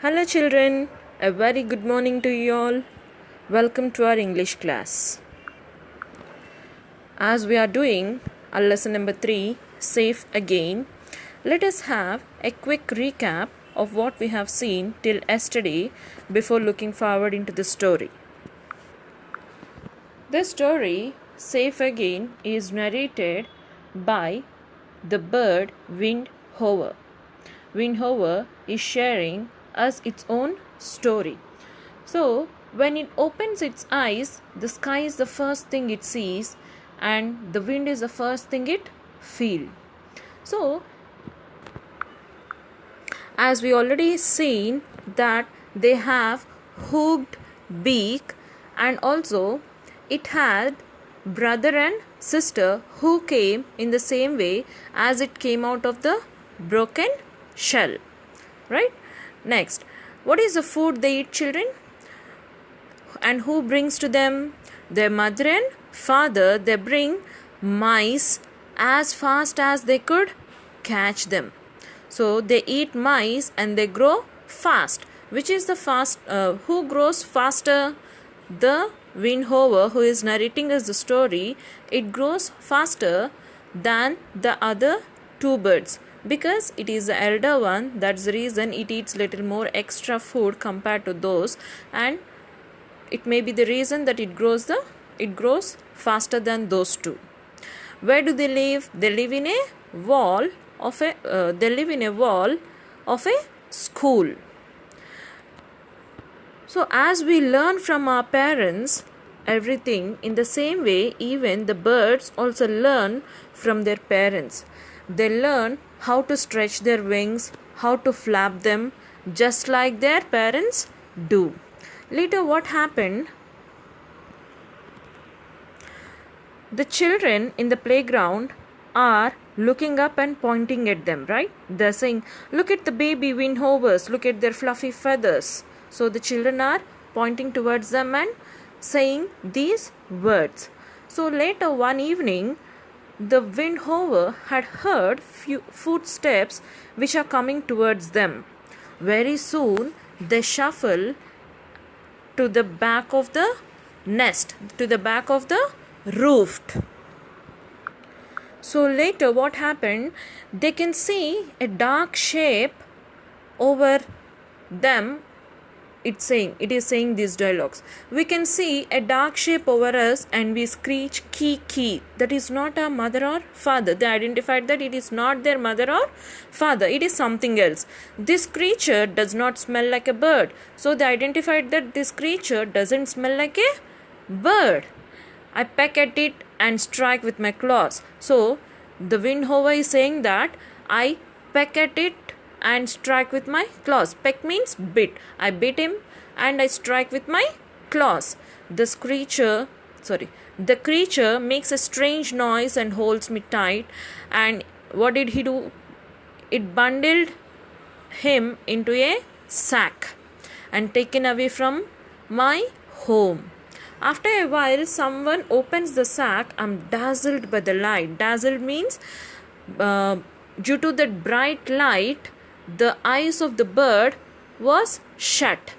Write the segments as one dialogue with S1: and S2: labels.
S1: Hello children, a very good morning to you all. Welcome to our English class. As we are doing our lesson number 3, Safe Again, let us have a quick recap of what we have seen till yesterday before looking forward into the story. The story, Safe Again, is narrated by the bird Wind Hover. Wind Hover is sharing us its own story. So, when it opens its eyes, the sky is the first thing it sees and the wind is the first thing it feels. So, as we already seen that they have hooked beak and also it had brother and sister who came in the same way as it came out of the broken shell, right? Next, what is the food they eat, children? And who brings to them? Their mother and father. They bring mice as fast as they could catch them. So they eat mice and they grow fast. Which is the who grows faster? The Wind Hover, who is narrating us the story, it grows faster than the other two birds because it is the elder one. That's the reason it eats little more extra food compared to those, and it may be the reason that it grows faster than those two. Where do they live? They live in a wall of a school. So as we learn from our parents everything, in the same way even the birds also learn from their parents. They learn how to stretch their wings, how to flap them, just like their parents do. Later what happened? The children in the playground are looking up and pointing at them, right? They're saying, look at the baby wind hovers, look at their fluffy feathers. So the children are pointing towards them and saying these words. So later one evening, the wind hover had heard few footsteps which are coming towards them. Very soon they shuffle to the back of the nest, to the back of the roof. So later what happened? They can see a dark shape over them. It is saying these dialogues. We can see a dark shape over us and we screech kee kee. That is not our mother or father. They identified that it is not their mother or father. It is something else. This creature does not smell like a bird. So they identified that this creature doesn't smell like a bird. I peck at it and strike with my claws. So the wind hover is saying that I peck at it and strike with my claws. Peck means bit. I bit him and I strike with my claws. The creature makes a strange noise and holds me tight. And what did he do? It bundled him into a sack and taken away from my home. After a while, someone opens the sack. I'm dazzled by the light. Dazzled means due to that bright light, the eyes of the bird was shut.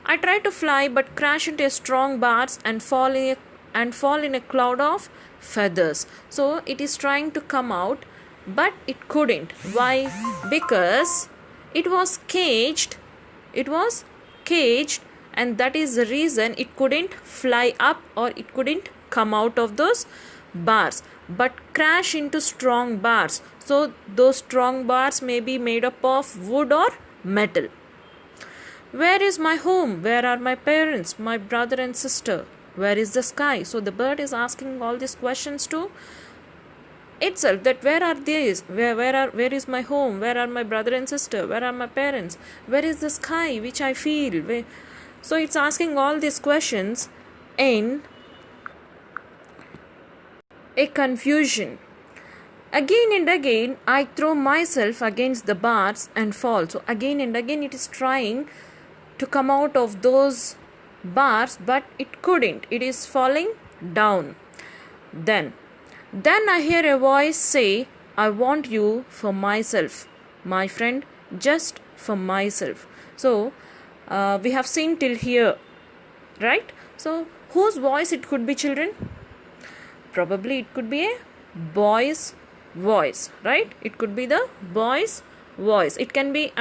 S1: I try to fly but crash into a strong bars and fall in a cloud of feathers. So it is trying to come out but it couldn't. Why? Because it was caged. And that is the reason it couldn't fly up or it couldn't come out of those bars but crash into strong bars. So those strong bars may be made up of wood or metal. Where is my home? Where are my parents, my brother and sister? Where is the sky? So the bird is asking all these questions to itself, that where are these? Where is my home? Where are my brother and sister? Where are my parents? Where is the sky which I feel? So it's asking all these questions in a confusion. Again and again, I throw myself against the bars and fall. So again and again, it is trying to come out of those bars, but it couldn't. It is falling down. Then I hear a voice say, I want you for myself, my friend, just for myself. So we have seen till here, right? So whose voice it could be, children? Probably it could be a boy's voice, right? It could be the boy's voice. It can be,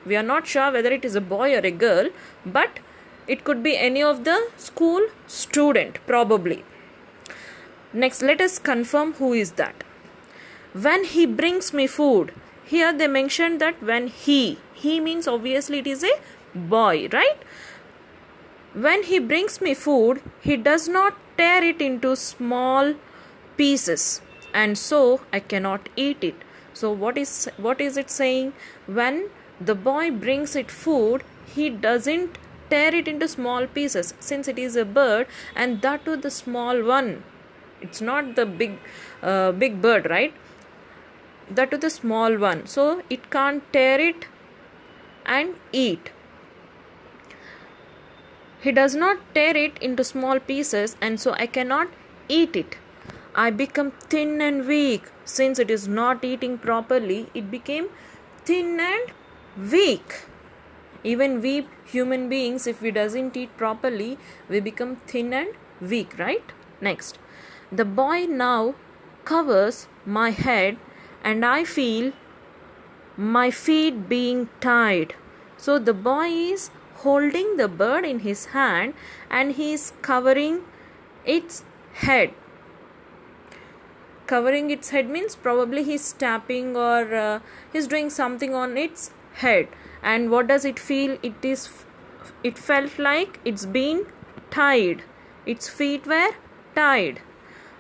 S1: we are not sure whether it is a boy or a girl, but it could be any of the school student, probably. Next, let us confirm who is that. When he brings me food. Here they mentioned that when he means obviously it is a boy, right? When he brings me food, he does not tear it into small pieces, and so I cannot eat it. So what is it saying? When the boy brings it food, he doesn't tear it into small pieces, since it is a bird, and that too the small one. It's not the big bird, right? That to the small one, so it can't tear it and eat. He does not tear it into small pieces, and so I cannot eat it. I become thin and weak. Since it is not eating properly, it became thin and weak. Even we human beings, if we doesn't eat properly, we become thin and weak, right? Next, the boy now covers my head, and I feel my feet being tied. So the boy is holding the bird in his hand, and he is covering its head. Covering its head means probably he is tapping or he's doing something on its head. And what does it feel? It felt like it's been tied. Its feet were tied.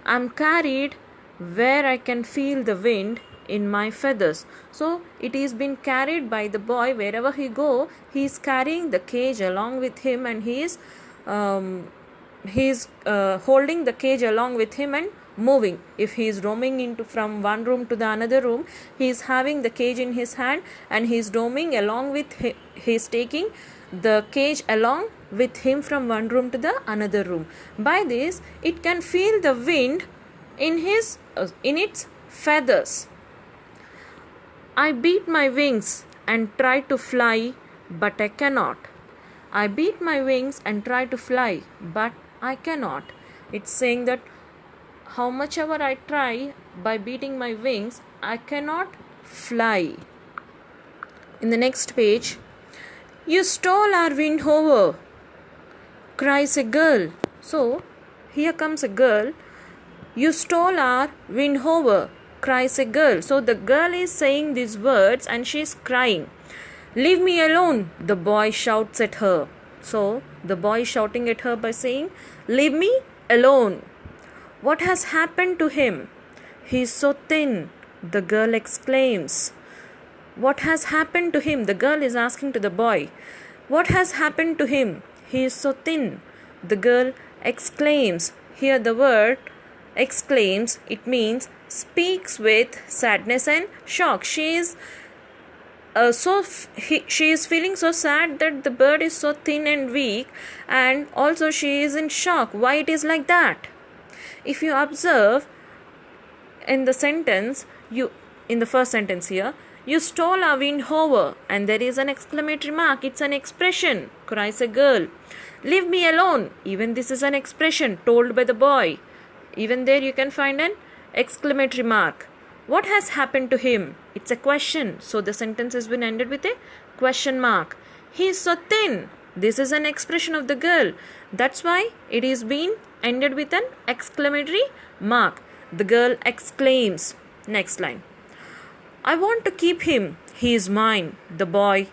S1: I'm carried where I can feel the wind in my feathers. So it is been carried by the boy. Wherever he go, he is carrying the cage along with him, and he is holding the cage along with him and moving. If he is roaming from one room to the another room, he is having the cage in his hand, and he is roaming along with he is taking the cage along with him from one room to the another room. By this, it can feel the wind in its feathers. I beat my wings and try to fly, but I cannot. I beat my wings and try to fly, but I cannot. It's saying that how much ever I try by beating my wings, I cannot fly. In the next page, you stole our wind over, cries a girl. So here comes a girl. You stole our wind over, cries a girl. So the girl is saying these words and she is crying. Leave me alone, the boy shouts at her. So the boy is shouting at her by saying, leave me alone. What has happened to him? He is so thin, the girl exclaims. What has happened to him? The girl is asking to the boy. What has happened to him? He is so thin, the girl exclaims. Here the word exclaims, it means speaks with sadness and shock. She is feeling so sad that the bird is so thin and weak, and also she is in shock. Why it is like that? If you observe in the sentence, in the first sentence here, you stole our wind over, and there is an exclamatory mark. It's an expression, cries a girl. Leave me alone. Even this is an expression told by the boy. Even there you can find an exclamatory mark. What has happened to him? It's a question. So the sentence has been ended with a question mark. He is so thin. This is an expression of the girl. That's why it is being ended with an exclamatory mark. The girl exclaims. Next line. I want to keep him. He is mine. The boy.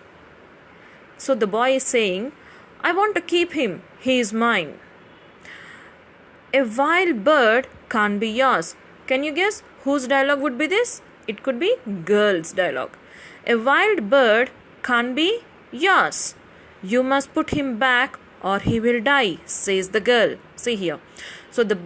S1: So the boy is saying, I want to keep him. He is mine. A wild bird can't be yours. Can you guess whose dialogue would be this? It could be girl's dialogue. A wild bird can't be yours. You must put him back or he will die, says the girl. See here. So the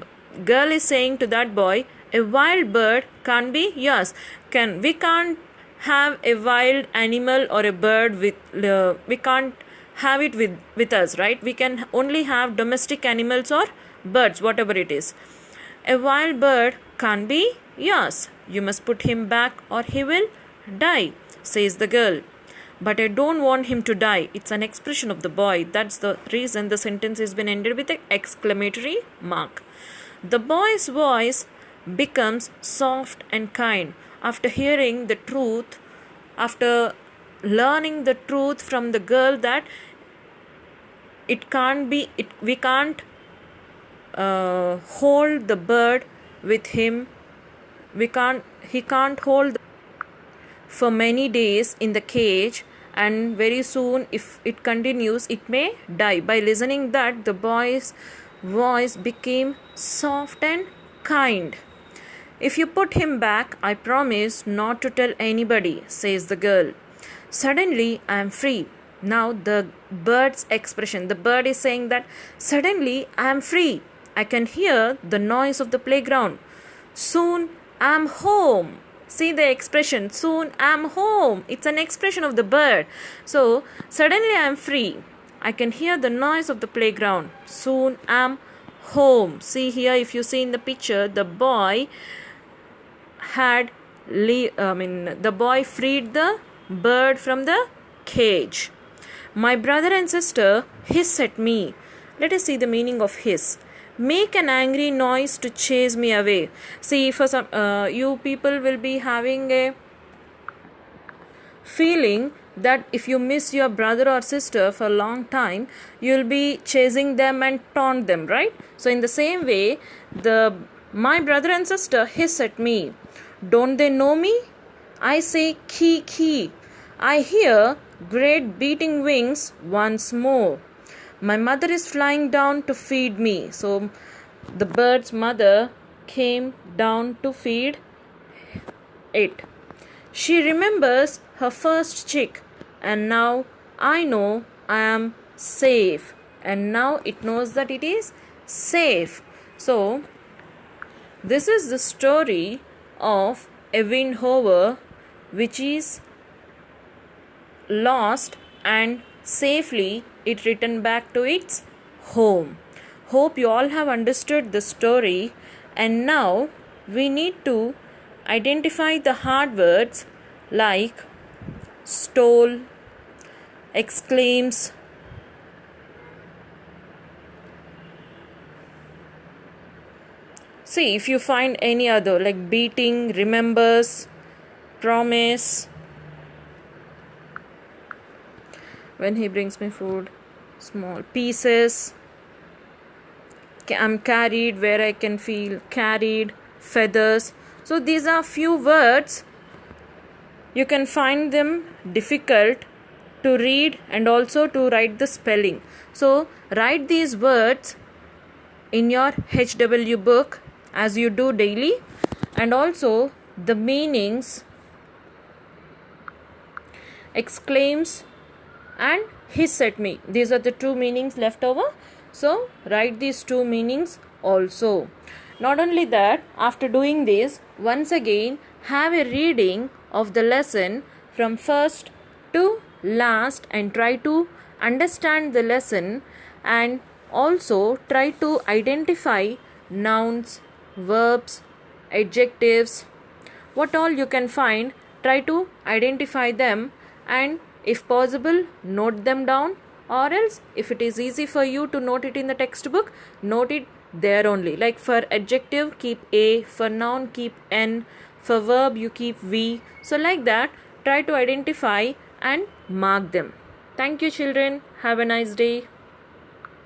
S1: girl is saying to that boy, a wild bird can't be yours. We can't have a wild animal or a bird we can't have it with us, right? We can only have domestic animals or birds, whatever it is. A wild bird can't be yours. You must put him back or he will die, says the girl. but I don't want him to die. It's an expression of the boy. That's the reason the sentence has been ended with an exclamatory mark. The boy's voice becomes soft and kind after hearing the truth, after learning the truth from the girl that we can't hold the bird with him. He can't hold for many days in the cage, and very soon if it continues it may die. By listening that, the boy's voice became soft and kind. If you put him back, I promise not to tell anybody, says the girl. Suddenly I am free. Now the bird's expression. The bird is saying that suddenly I am free. I can hear the noise of the playground. Soon I am home. See the expression, soon I am home. It's an expression of the bird. So suddenly I am free. I can hear the noise of the playground. Soon I am home. See here, if you see in the picture, the boy the boy freed the bird from the cage. My brother and sister hiss at me. Let us see the meaning of hiss. Make an angry noise to chase me away. See, for some you people will be having a feeling that if you miss your brother or sister for a long time, you'll be chasing them and taunt them, right? So in the same way, my brother and sister hiss at me. Don't they know me? I say kee kee. I hear great beating wings once more. My mother is flying down to feed me. So the bird's mother came down to feed it. She remembers her first chick, and now I know I am safe. And now it knows that it is safe. So this is the story of Evan Hoover, which is lost and safely it returned back to its home. Hope you all have understood the story, and now we need to identify the hard words like stole, exclaims, see if you find any other like beating, remembers, promise, when he brings me food, small pieces, I'm carried, where I can feel carried, feathers. So these are few words. You can find them difficult to read and also to write the spelling. So write these words in your HW book as you do daily, and also the meanings, exclaims and hiss at me. These are the two meanings left over. So write these two meanings also. Not only that, after doing this, once again have a reading of the lesson from first to last and try to understand the lesson, and also try to identify nouns, verbs, adjectives, what all you can find. Try to identify them, and if possible note them down, or else if it is easy for you to note it in the textbook, note it there only. Like for adjective keep A, for noun keep N, for verb you keep V. So like that, try to identify and mark them. Thank you children. Have a nice day.